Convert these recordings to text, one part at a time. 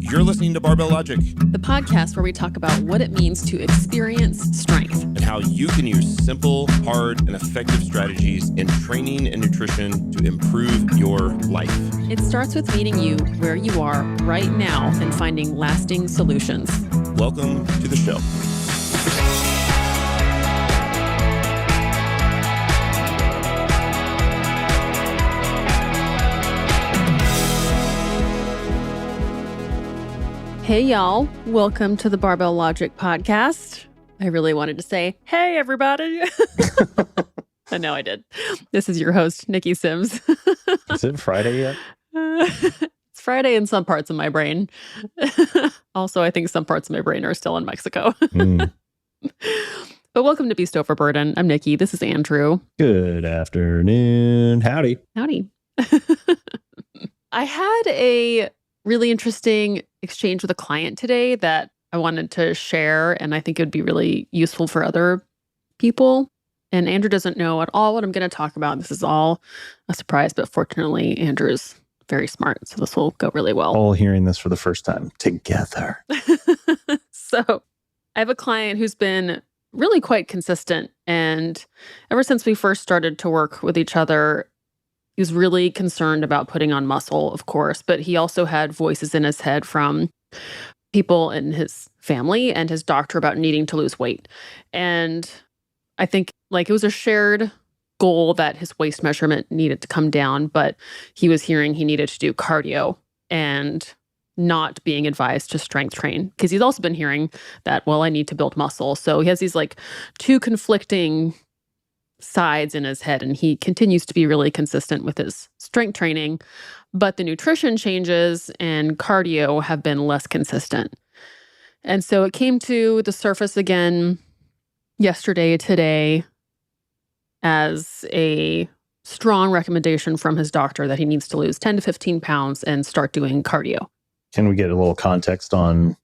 You're listening to Barbell Logic, the podcast where we talk about what it means to experience strength and how you can use simple, hard, and effective strategies in training and nutrition to improve your life. It starts with meeting you where you are right now and finding lasting solutions. Welcome to the show. Hey, y'all. Welcome to the Barbell Logic podcast. I really wanted to say, hey, everybody. I know I did. This is your host, Nikki Sims. Is it Friday yet? It's Friday in some parts of my brain. Also, I think some parts of my brain are still in Mexico. But welcome to Beast Over Burden. I'm Nikki. This is Andrew. Good afternoon. Howdy. Howdy. I had a really interesting exchange with a client today that I wanted to share, and I think it would be really useful for other people. And Andrew doesn't know at all what I'm going to talk about. This is all a surprise, but fortunately, Andrew's very smart, so this will go really well. All hearing this for the first time together. So I have a client who's been really quite consistent, and ever since we first started to work with each other, he was really concerned about putting on muscle, of course, but he also had voices in his head from people in his family and his doctor about needing to lose weight. And I think it was a shared goal that his waist measurement needed to come down, but he was hearing he needed to do cardio and not being advised to strength train, because he's also been hearing that, well, I need to build muscle. So he has these two conflicting sides in his head, and he continues to be really consistent with his strength training, but the nutrition changes and cardio have been less consistent. And so it came to the surface again today as a strong recommendation from his doctor that he needs to lose 10 to 15 pounds and start doing cardio. Can we get a little context on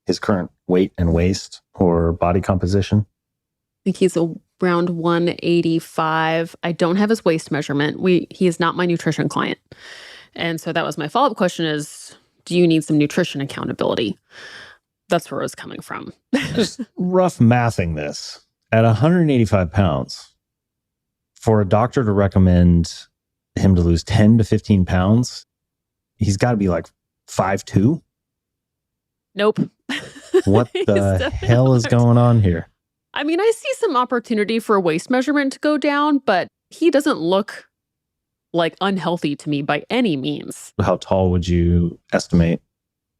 his current weight and waist or body composition? I think he's around 185. I don't have his waist measurement. He is not my nutrition client. And so that was my follow-up question is, do you need some nutrition accountability? That's where I was coming from. Just rough mathing this. At 185 pounds, for a doctor to recommend him to lose 10 to 15 pounds, he's got to be 5'2". Nope. What the hell is going on here? I mean, I see some opportunity for a waist measurement to go down, but he doesn't look unhealthy to me by any means. How tall would you estimate?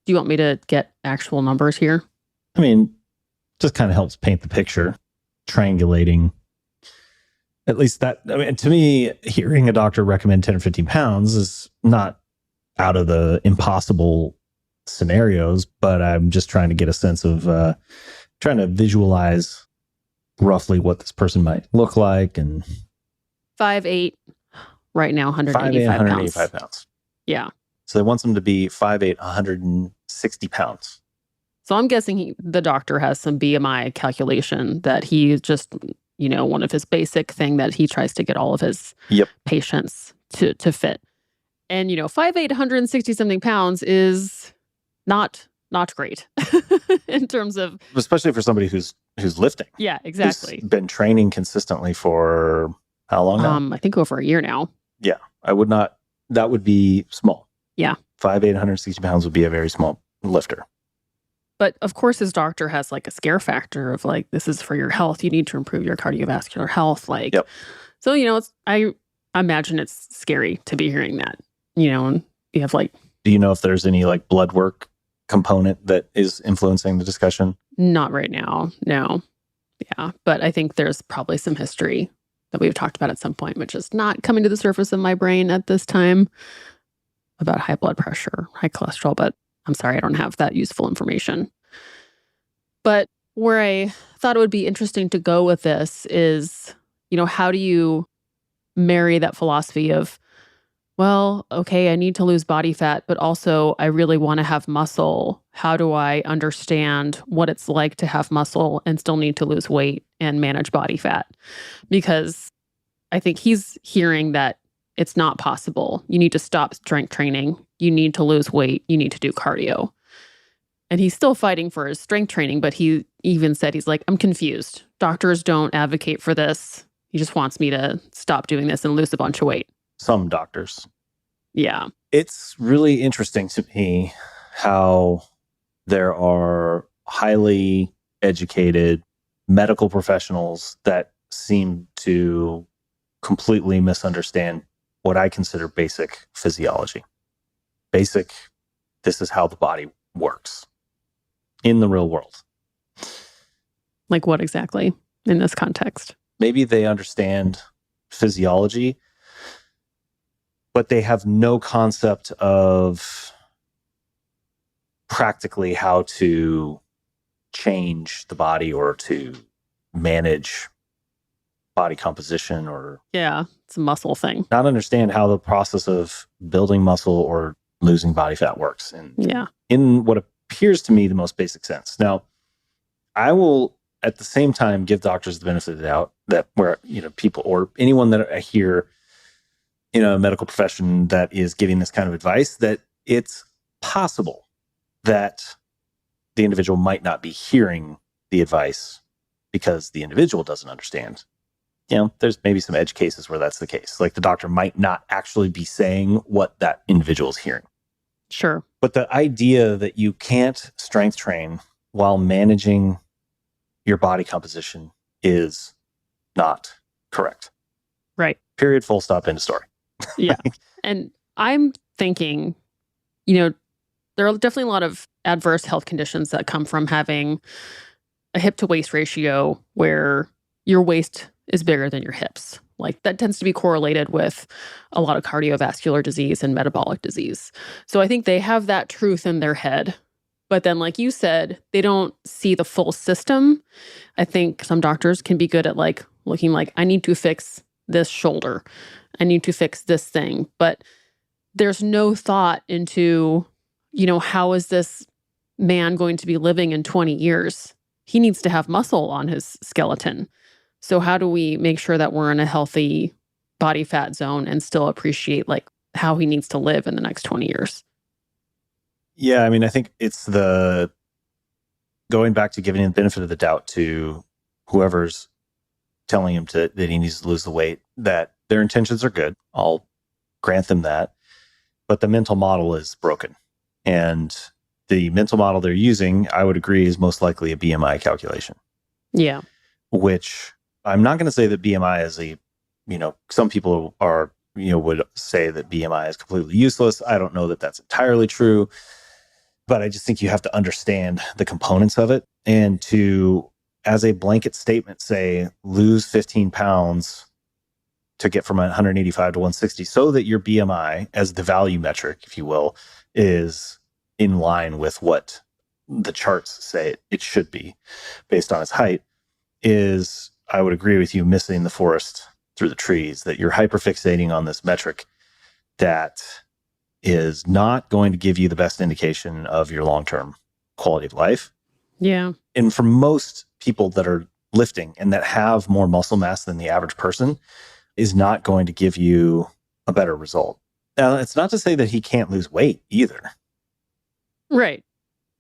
Do you want me to get actual numbers here? I mean, just kind of helps paint the picture, triangulating. At least that, to me, hearing a doctor recommend 10 or 15 pounds is not out of the impossible scenarios, but I'm just trying to get a sense of, trying to visualize roughly what this person might look like. And 5'8", right now, 185 pounds. Yeah. So they want them to be 5'8", 160 pounds. So I'm guessing the doctor has some BMI calculation that he just, one of his basic thing that he tries to get all of his patients to fit. And, 5'8", 160 something pounds is not great in terms of, especially for somebody who's lifting. Yeah, exactly. Who's been training consistently for how long now? I think over a year now. Yeah, that would be small. Yeah. 5'8", 160 pounds would be a very small lifter. But of course, his doctor has a scare factor of this is for your health. You need to improve your cardiovascular health. So, I imagine it's scary to be hearing that, and you have do you know if there's any blood work component that is influencing the discussion? Not right now. No. Yeah. But I think there's probably some history that we've talked about at some point, which is not coming to the surface of my brain at this time, about high blood pressure, high cholesterol. But I'm sorry, I don't have that useful information. But where I thought it would be interesting to go with this is, how do you marry that philosophy of, well, okay, I need to lose body fat, but also I really want to have muscle. How do I understand what it's like to have muscle and still need to lose weight and manage body fat? Because I think he's hearing that it's not possible. You need to stop strength training. You need to lose weight. You need to do cardio. And he's still fighting for his strength training, but he even said, he's like, I'm confused. Doctors don't advocate for this. He just wants me to stop doing this and lose a bunch of weight. Some doctors. Yeah. It's really interesting to me how there are highly educated medical professionals that seem to completely misunderstand what I consider basic physiology. Basic, this is how the body works in the real world. Like what exactly in this context? Maybe they understand physiology, but they have no concept of practically how to change the body or to manage body composition, or Yeah, it's a muscle thing. not understand how the process of building muscle or losing body fat works in what appears to me the most basic sense. Now, I will at the same time give doctors the benefit of the doubt that where, people or anyone that I hear in a medical profession that is giving this kind of advice, that it's possible that the individual might not be hearing the advice because the individual doesn't understand. There's maybe some edge cases where that's the case. Like the doctor might not actually be saying what that individual is hearing. Sure. But the idea that you can't strength train while managing your body composition is not correct. Right. Period, full stop, end of story. Yeah. And I'm thinking, there are definitely a lot of adverse health conditions that come from having a hip to waist ratio where your waist is bigger than your hips. Like that tends to be correlated with a lot of cardiovascular disease and metabolic disease. So I think they have that truth in their head. But then, like you said, they don't see the full system. I think some doctors can be good at looking like, I need to fix this shoulder. I need to fix this thing. But there's no thought into, how is this man going to be living in 20 years? He needs to have muscle on his skeleton. So how do we make sure that we're in a healthy body fat zone and still appreciate how he needs to live in the next 20 years? Yeah, I think it's the going back to giving the benefit of the doubt to whoever's telling him that he needs to lose the weight, that their intentions are good. I'll grant them that. But the mental model is broken. And the mental model they're using, I would agree, is most likely a BMI calculation. Yeah. Which I'm not going to say that BMI is some people are, would say that BMI is completely useless. I don't know that that's entirely true. But I just think you have to understand the components of it. And to, as a blanket statement, say, lose 15 pounds to get from 185 to 160 so that your BMI, as the value metric, if you will, is in line with what the charts say it should be based on its height, is, I would agree with you, missing the forest through the trees, that you're hyperfixating on this metric that is not going to give you the best indication of your long-term quality of life. Yeah. And for most people that are lifting and that have more muscle mass than the average person, is not going to give you a better result. Now, it's not to say that he can't lose weight either. Right.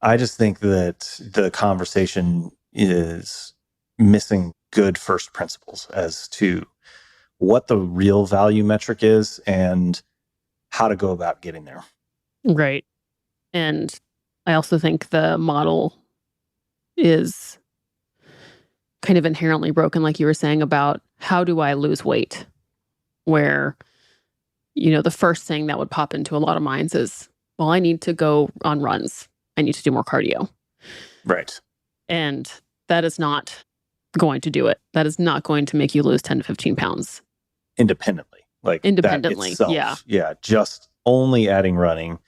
I just think that the conversation is missing good first principles as to what the real value metric is and how to go about getting there. Right. And I also think the model is kind of inherently broken, like you were saying, about how do I lose weight? Where, the first thing that would pop into a lot of minds is, well, I need to go on runs. I need to do more cardio. Right. And that is not going to do it. That is not going to make you lose 10 to 15 pounds. Independently. Independently, that itself, yeah. Yeah, just only adding running,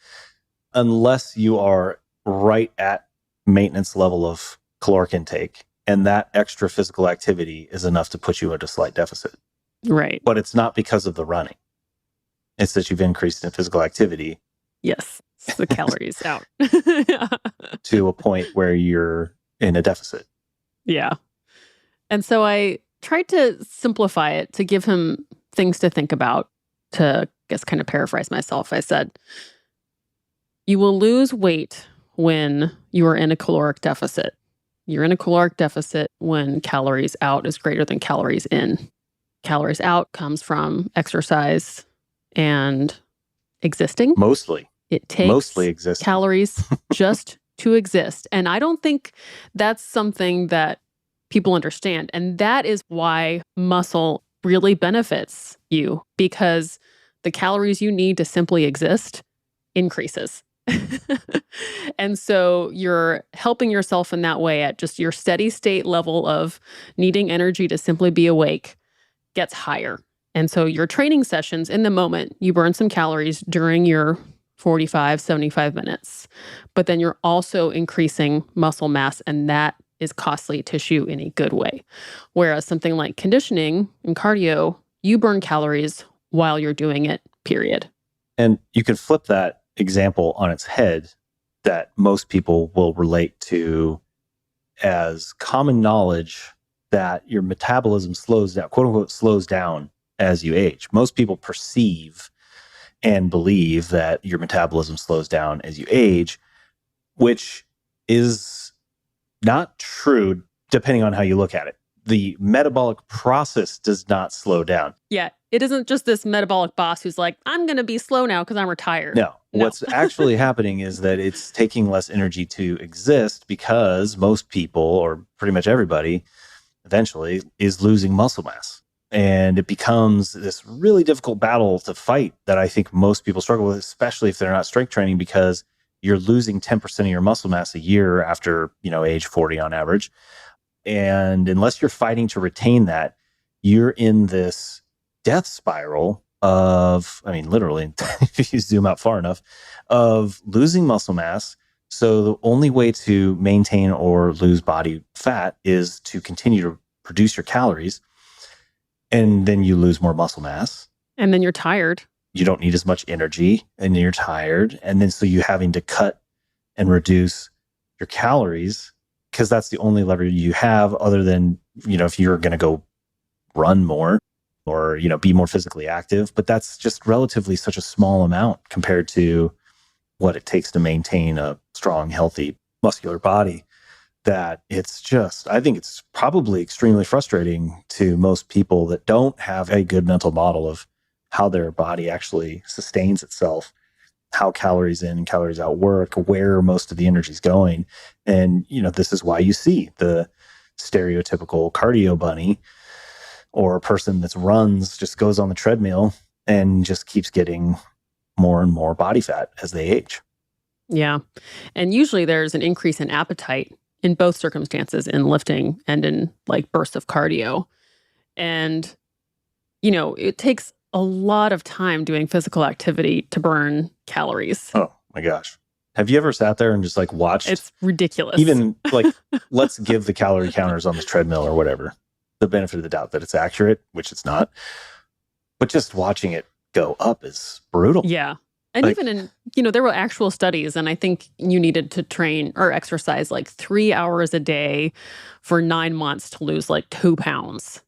unless you are right at maintenance level of caloric intake, and that extra physical activity is enough to put you at a slight deficit. Right. But it's not because of the running. It's that you've increased in physical activity. Yes. It's the calories out. To a point where you're in a deficit. Yeah. And so I tried to simplify it to give him things to think about, to, I guess, kind of paraphrase myself. I said, you will lose weight when you are in a caloric deficit. You're in a caloric deficit when calories out is greater than calories in. Calories out comes from exercise and existing. It takes Mostly existing. calories just to exist. And I don't think that's something that people understand. And that is why muscle really benefits you, because the calories you need to simply exist increases. And so you're helping yourself in that way at just your steady state level of needing energy to simply be awake gets higher. And so your training sessions, in the moment, you burn some calories during your 45, 75 minutes, but then you're also increasing muscle mass, and that is costly tissue in a good way. Whereas something like conditioning and cardio, you burn calories while you're doing it, period. And you can flip that example on its head that most people will relate to as common knowledge that your metabolism slows down, quote unquote, slows down as you age. Most people perceive and believe that your metabolism slows down as you age, which is not true depending on how you look at it. The metabolic process does not slow down. Yeah, it isn't just this metabolic boss who's like, I'm going to be slow now because I'm retired. No. What's actually happening is that it's taking less energy to exist because most people, or pretty much everybody, eventually is losing muscle mass. And it becomes this really difficult battle to fight that I think most people struggle with, especially if they're not strength training, because you're losing 10% of your muscle mass a year after, age 40 on average. And unless you're fighting to retain that, you're in this death spiral of, literally, if you zoom out far enough, of losing muscle mass. So the only way to maintain or lose body fat is to continue to produce your calories. And then you lose more muscle mass. And then you're tired. You don't need as much energy and you're tired. And then so you're having to cut and reduce your calories because that's the only lever you have other than, if you're going to go run more or, be more physically active. But that's just relatively such a small amount compared to what it takes to maintain a strong, healthy, muscular body, that I think it's probably extremely frustrating to most people that don't have a good mental model of how their body actually sustains itself, how calories in and calories out work, where most of the energy is going. And, this is why you see the stereotypical cardio bunny or a person that runs, just goes on the treadmill and just keeps getting more and more body fat as they age. Yeah. And usually there's an increase in appetite in both circumstances, in lifting and in bursts of cardio. And, it takes a lot of time doing physical activity to burn calories. Oh my gosh. Have you ever sat there and just watched? It's ridiculous. Even let's give the calorie counters on this treadmill or whatever the benefit of the doubt that it's accurate, which it's not. But just watching it go up is brutal. Yeah. And even in, there were actual studies, and I think you needed to train or exercise 3 hours a day for 9 months to lose 2 pounds.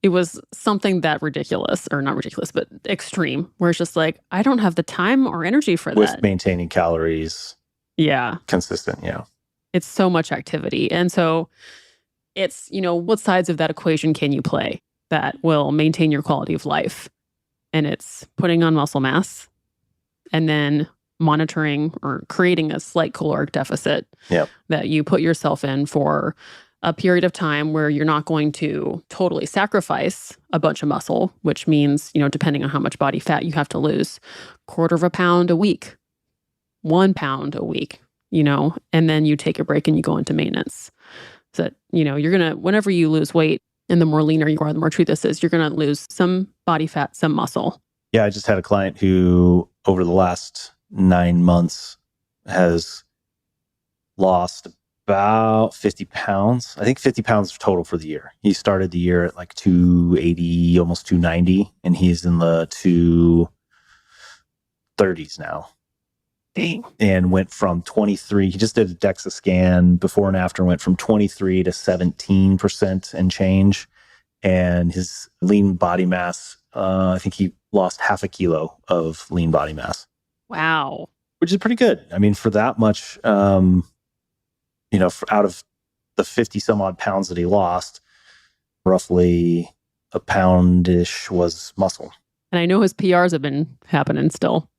It was something that ridiculous, or not ridiculous, but extreme, where it's just I don't have the time or energy for that. With maintaining calories. Yeah. Consistent, yeah. It's so much activity. And so it's, what sides of that equation can you play that will maintain your quality of life? And it's putting on muscle mass and then monitoring or creating a slight caloric deficit that you put yourself in for a period of time where you're not going to totally sacrifice a bunch of muscle, which means, depending on how much body fat you have to lose, 1/4 pound a week, 1 pound a week, and then you take a break and you go into maintenance. So that, you're going to, whenever you lose weight and the more leaner you are, the more true this is, you're going to lose some body fat, some muscle. Yeah, I just had a client who over the last 9 months has lost about 50 pounds. I think 50 pounds total for the year. He started the year at 280, almost 290, and he's in the 230s now. Dang. And went from 23, he just did a DEXA scan before and after, went from 23 to 17% and change. And his lean body mass, I think he lost 0.5 kilo of lean body mass. Wow. which is pretty good. I mean, for that much, out of the 50 some odd pounds that he lost, roughly a poundish was muscle. And I know his PRs have been happening still.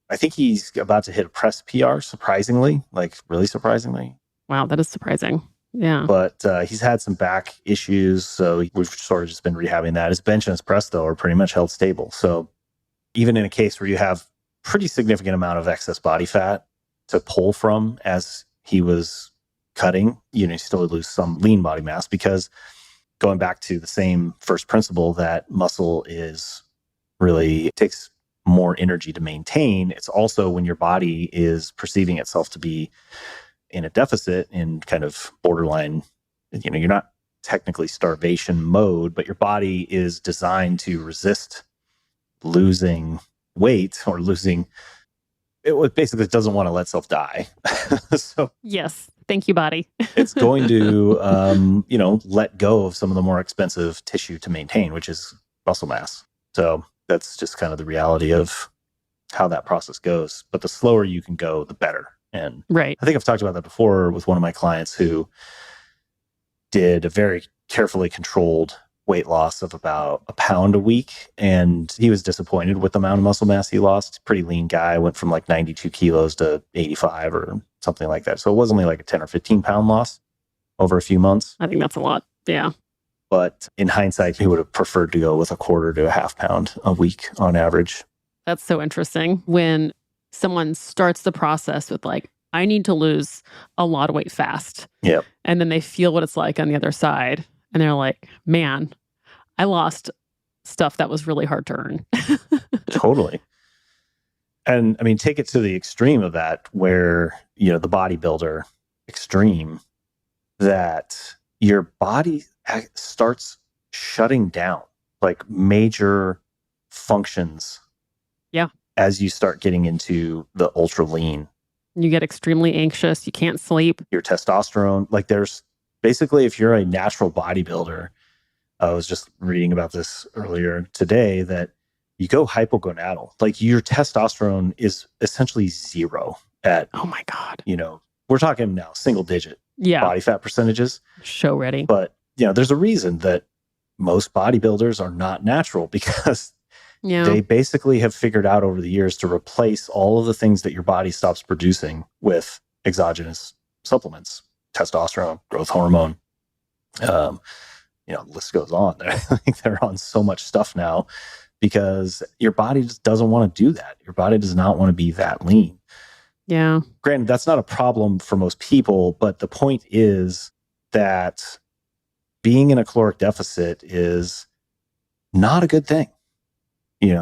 I think he's about to hit a press PR, surprisingly, like really surprisingly. Wow, that is surprising. Yeah. But he's had some back issues, so we've sort of just been rehabbing that. His bench and his press, though, are pretty much held stable. So even in a case where you have pretty significant amount of excess body fat to pull from as he was cutting, you still lose some lean body mass, because going back to the same first principle that muscle is really takes more energy to maintain. It's also when your body is perceiving itself to be in a deficit, in kind of borderline, you're not technically starvation mode, but your body is designed to resist losing weight or losing. It basically doesn't want to let itself die. So yes, thank you, body. It's going to, let go of some of the more expensive tissue to maintain, which is muscle mass. So that's just kind of the reality of how that process goes. But the slower you can go, the better. And right. I think I've talked about that before with one of my clients who did a very carefully controlled weight loss of about a pound a week. And he was disappointed with the amount of muscle mass he lost. Pretty lean guy, went from like 92 kilos to 85 or something like that. So it was only like a 10 or 15 pound loss over a few months. I think that's a lot. Yeah. But in hindsight, he would have preferred to go with a quarter to a half pound a week on average. That's so interesting. When someone starts the process with like, I need to lose a lot of weight fast. Yep. And then they feel what it's like on the other side. And they're like, man, I lost stuff that was really hard to earn. Totally. And I mean, take it to the extreme of that, where, the bodybuilder extreme, that your body starts shutting down like major functions. Yeah. As you start getting into the ultra lean. You get extremely anxious. You can't sleep. Your testosterone, like there's basically, if you're a natural bodybuilder, I was just reading about this earlier today, that you go hypogonadal, like your testosterone is essentially zero at, oh my God, we're talking now single digit body fat percentages. Show ready. But, there's a reason that most bodybuilders are not natural, because they basically have figured out over the years to replace all of the things that your body stops producing with exogenous supplements, testosterone, growth hormone. The list goes on. I think they're on so much stuff now because your body just doesn't want to do that. Your body does not want to be that lean. Yeah. Granted, that's not a problem for most people, but the point is that being in a caloric deficit is not a good thing,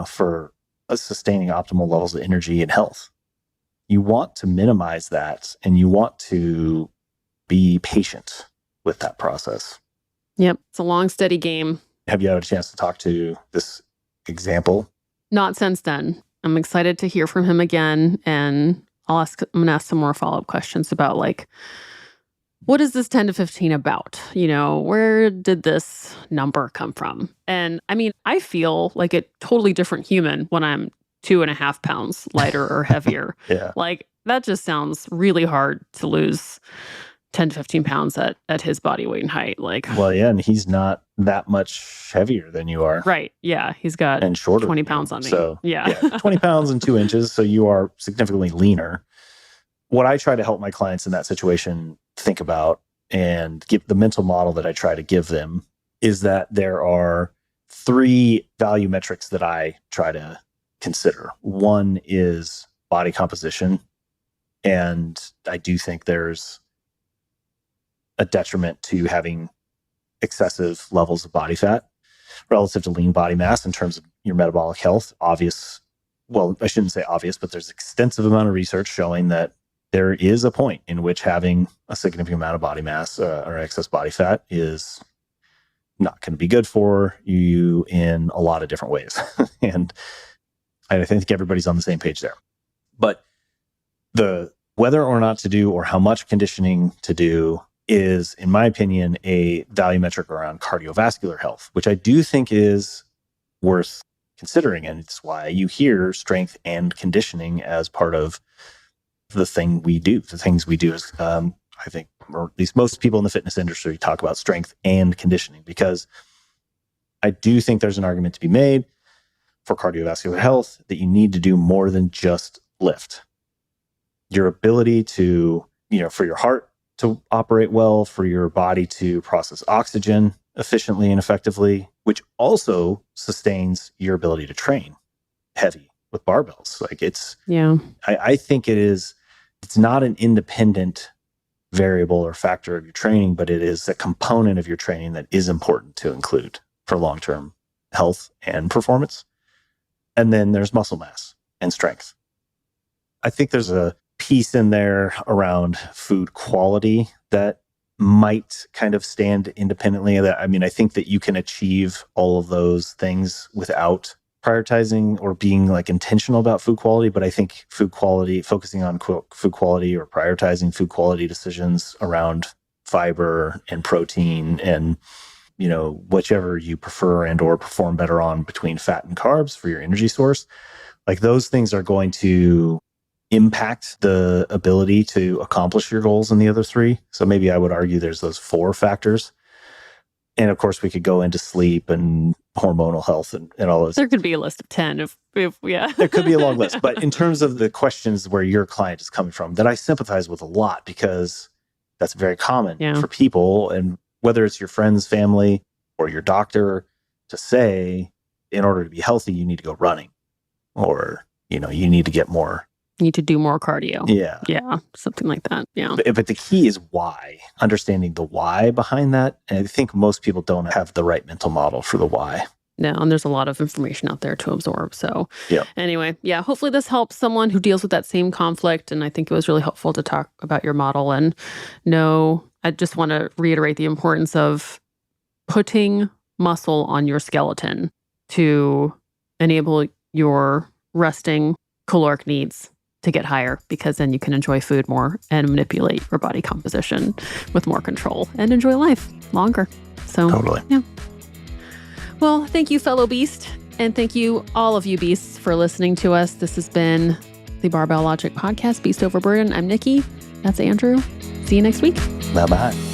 for sustaining optimal levels of energy and health. You want to minimize that, and you want to be patient with that process. Yep. It's a long, steady game. Have you had a chance to talk to this example? Not since then. I'm excited to hear from him again, and I'm going to ask some more follow-up questions about like, what is this 10 to 15 about? Where did this number come from? And I mean, I feel like a totally different human when I'm 2.5 pounds lighter or heavier. Yeah. Like that just sounds really hard to lose 10 to 15 pounds at his body weight and height. Like, well, yeah. And he's not that much heavier than you are. Right. Yeah. He's got and shorter 20 pounds on me. So yeah 20 pounds and 2 inches. So you are significantly leaner. What I try to help my clients in that situation think about and give the mental model that I try to give them is that there are 3 value metrics that I try to consider. One is body composition. And I do think there's a detriment to having excessive levels of body fat relative to lean body mass in terms of your metabolic health. Obvious. Well, I shouldn't say obvious, but there's extensive amount of research showing that there is a point in which having a significant amount of body mass or excess body fat is not going to be good for you in a lot of different ways. And I think everybody's on the same page there. But the whether or not to do or how much conditioning to do is, in my opinion, a value metric around cardiovascular health, which I do think is worth considering. And it's why you hear strength and conditioning as part of the things we do is, I think, or at least most people in the fitness industry talk about strength and conditioning, because I do think there's an argument to be made for cardiovascular health that you need to do more than just lift. Your ability to, for your heart to operate well, for your body to process oxygen efficiently and effectively, which also sustains your ability to train heavy with barbells. I think it's not an independent variable or factor of your training, but it is a component of your training that is important to include for long-term health and performance. And then there's muscle mass and strength. I think there's a piece in there around food quality that might kind of stand independently. I think that you can achieve all of those things without prioritizing or being intentional about food quality. But I think food quality, focusing on food quality or prioritizing food quality decisions around fiber and protein and, whichever you prefer and or perform better on between fat and carbs for your energy source, those things are going to impact the ability to accomplish your goals in the other three. So maybe I would argue there's those 4 factors. And of course, we could go into sleep and hormonal health and all those. There could be a list of 10 if yeah. There could be a long list. But in terms of the questions where your client is coming from, that I sympathize with a lot, because that's very common for people. And whether it's your friends, family, or your doctor, to say, in order to be healthy, you need to go running, or, you need to get more. You need to do more cardio. Yeah. Yeah. Something like that. Yeah. But the key is why, understanding the why behind that. And I think most people don't have the right mental model for the why. No, and there's a lot of information out there to absorb. So anyway, hopefully this helps someone who deals with that same conflict. And I think it was really helpful to talk about your model. And I just want to reiterate the importance of putting muscle on your skeleton to enable your resting caloric needs to get higher, because then you can enjoy food more and manipulate your body composition with more control and enjoy life longer. So totally. Yeah. Well, thank you, fellow beast. And thank you, all of you beasts, for listening to us. This has been the Barbell Logic Podcast, Beast Overburden. I'm Nikki. That's Andrew. See you next week. Bye-bye.